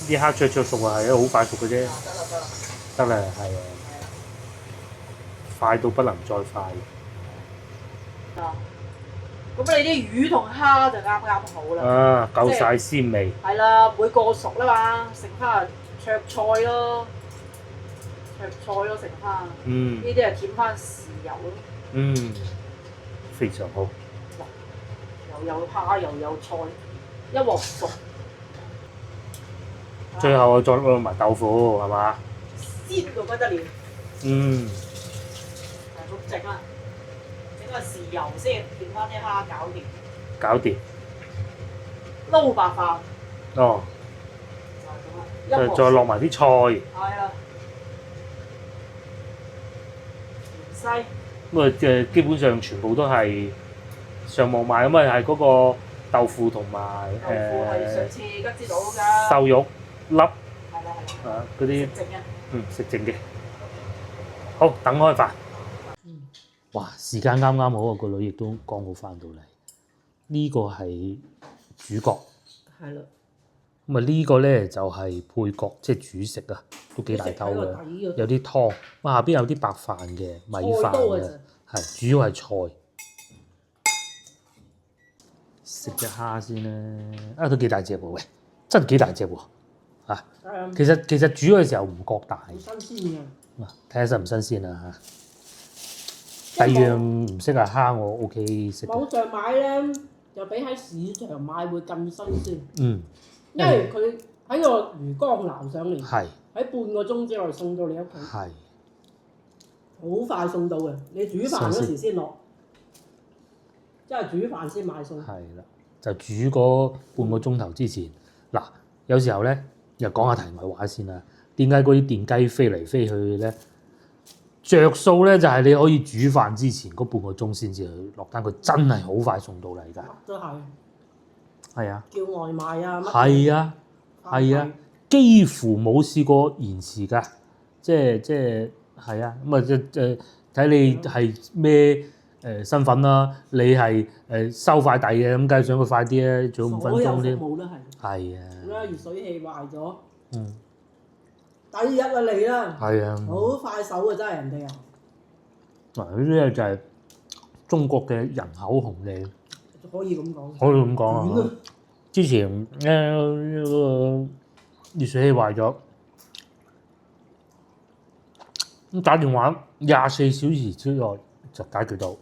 啲蝦灼熟啊，係好快熟嘅啫。得啦得啦。得啦，係啊，快到不能再快。啊！咁你啲魚同蝦就啱好啦。啊，夠晒鮮味。係啦，唔會過熟啦嘛，剩翻灼菜咯，灼菜咯剩翻。嗯呢啲係舔翻豉油咯。嗯，非常好。又有蝦又有菜，一鑊熟。最後再落埋豆腐，係嘛？鮮到不得了。嗯，係咁整啦，整個豉油先，填翻啲蝦搞掂，搞掂。撈白飯哦，就係咁啦，再落埋啲菜，係啦，芫茜咁啊基本上全部都係上網買，咁啊係嗰個豆腐同埋豆腐係上次吉之島㗎。瘦肉粒係啦係啦。嗰啲食剩嘅。食剩嘅。好，等開飯。嗯。哇！時間啱啱好啊，個女亦都剛好翻到嚟。呢個係主角。係啦。咁啊呢個咧就係配角，即係主食啊，都幾大兜嘅，有啲湯，哇下邊有啲白飯嘅米飯嘅，係主要係菜。食隻蝦先啦，啊都幾大隻喎，喂，真係幾大隻喎，嚇！其實煮嘅時候唔覺大，好新鮮嘅。睇下新唔新鮮啊嚇。第二樣唔識係蝦，我 OK 食。網上買咧，就比喺市場買會更新鮮。嗯。因為佢喺個魚缸撈上嚟，係喺半個鐘之內送到你屋企，係好快送到嘅。你煮飯嗰時先落，即係煮飯先買餸。係啦，就煮嗰半個鐘頭之前。嗱，有時候咧又講下題外話先啦。點解嗰啲電雞飛嚟飛去咧？着數咧就係你可以煮飯之前嗰半個鐘先至去落單，佢真係好快送到嚟㗎。都係。係啊，叫外賣啊，係啊，係啊，幾乎冇試過延遲㗎，即係係啊，咁啊睇你係咩身份啦，你係收快遞嘅，咁梗係想佢快啲咧，早5分鐘添。服務都係。係啊。咁啊，熱水器壞咗。第二日就嚟啦。係啊。好快手啊，真係人哋啊。嗱，呢啲就係中國嘅人口紅利。可以咁講。可以咁講啊！之前嗰個熱水器壞咗，咁打電話24小時之內就解決到，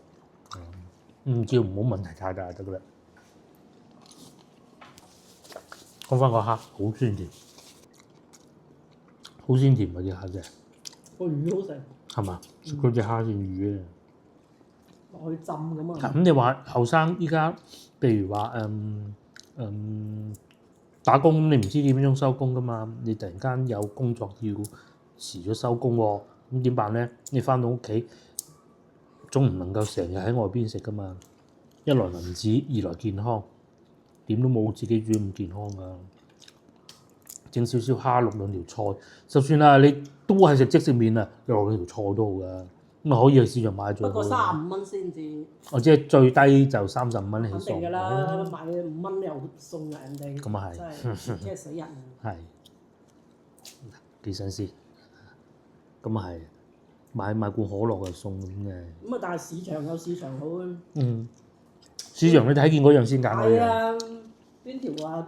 只要唔好問題太大就得㗎啦。講翻個蝦，好鮮甜，好鮮甜嗰啲蝦啫。個魚好食。係嘛？食嗰隻蝦先魚啊！落去浸咁啊！咁你話後生依家，譬如話打工，你唔知點樣收工噶嘛？你突然間有工作要遲咗收工喎，咁點辦咧？你翻到屋企總唔能夠成日喺外邊食噶嘛？一來銀紙，二來健康，點都冇自己煮咁健康噶。整少少蝦落兩條菜，就算啦，你都係食即食麵啊，你落兩條菜都好噶。咁啊可以去市場買最好。不過35蚊先至。哦，即係最低就35蚊起送。肯定㗎啦，買5蚊又送啊人哋。咁啊係。真係驚死人。係。幾新鮮。咁啊係。買罐可樂就送咁嘅。咁啊，但係市場有市場好啊。市場你睇見嗰樣先揀嗰樣。係啊，邊條啊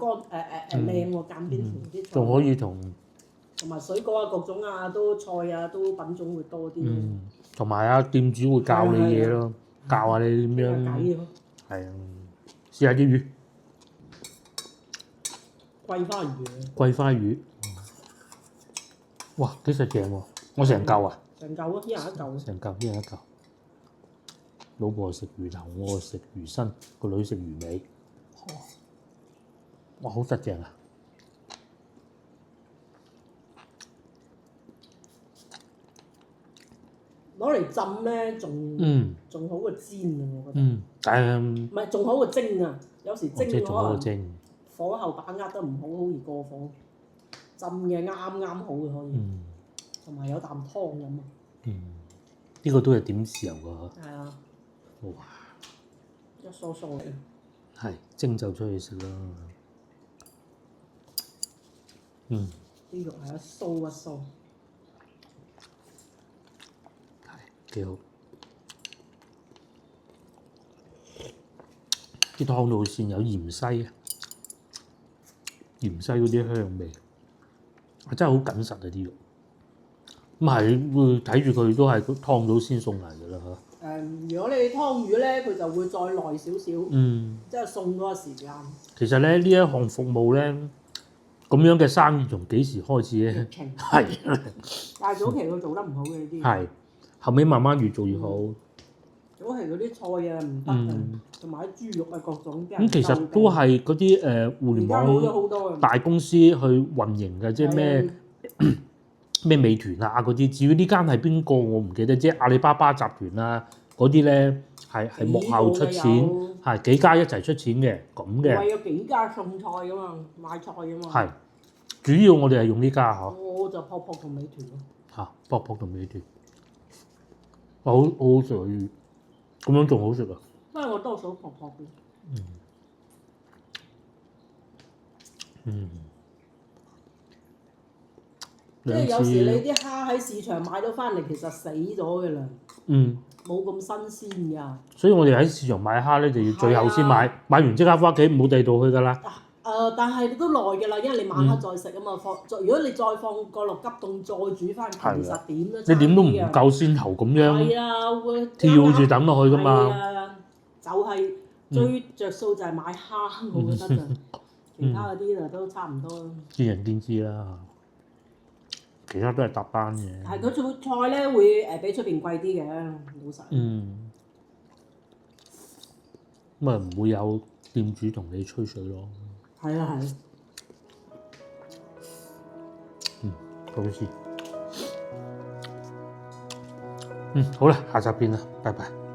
乾靚喎，揀邊條啲菜。仲可以同埋水果啊，各種啊，都菜啊，都品種會多啲。同埋啊，店主會教你嘢咯，教下你點樣。係啊，試下啲魚。桂花魚。桂花魚。哇，幾實淨喎！我成嚿啊！成嚿啊，一人一嚿。成嚿，一人一嚿。老婆食魚頭，我食魚身，個女食魚尾。哇，好實淨啊！攞嚟浸咧，仲好過煎啊！我覺得。但係唔係仲好過蒸啊！有時蒸嘅可能火候把握得唔好，好易過火。浸嘅啱啱好嘅可以，同埋有啖湯飲啊！呢個都係點豉油㗎？係啊！哇！一梳梳嘅。係蒸就出去食啦。啲肉係一酥一酥。幾好，啲湯度先有芫茜啊，芫茜嗰啲香味，真係好緊實啊啲肉。咁係會睇住佢都係湯到先送嚟㗎啦嚇。如果你湯魚咧，佢就會再耐少少，即係送嗰個時間。其實咧呢一項服務咧，咁樣嘅生意從幾時開始咧？係。但係早期佢做得唔好嘅呢啲。係。後尾慢慢越做越好。早期嗰啲菜啊唔得啊，同埋啲豬肉啊各種。咁其實都係嗰啲互聯網大公司去運營嘅，即係咩美團啊嗰啲。至於呢間係邊個我唔記得，即係阿里巴巴集團啊嗰啲咧係係幕後出錢，係幾家一齊出錢嘅咁嘅。為咗幾家送菜噶嘛，買菜噶嘛。係，主要我哋係用呢家嗬。我就撲撲同美團咯。嚇，撲撲同美團，好好食啊！咁樣仲好食啊！不過我多數撲撲嘅。即係有時你啲蝦喺市場買到翻嚟，其實死咗嘅啦。冇咁新鮮㗎。所以我哋喺市場買蝦咧，就要最後先買，買完即刻翻屋企，冇地度去㗎啦。但係都耐㗎啦，因為你晚黑再食啊嘛。如果你再放個落急凍再煮翻，其實點都你點都唔夠先頭咁樣。係啊，會跳住等落去㗎嘛。係啊，就係最着數就係買蝦，我覺得就其他嗰啲就都差唔多。見仁見智啦。其他都係搭班嘅。係佢做菜咧會比出邊貴啲嘅，老實。咁啊唔會有店主同你吹水咯。係啊係。好事。好啦，下集見啦，拜拜。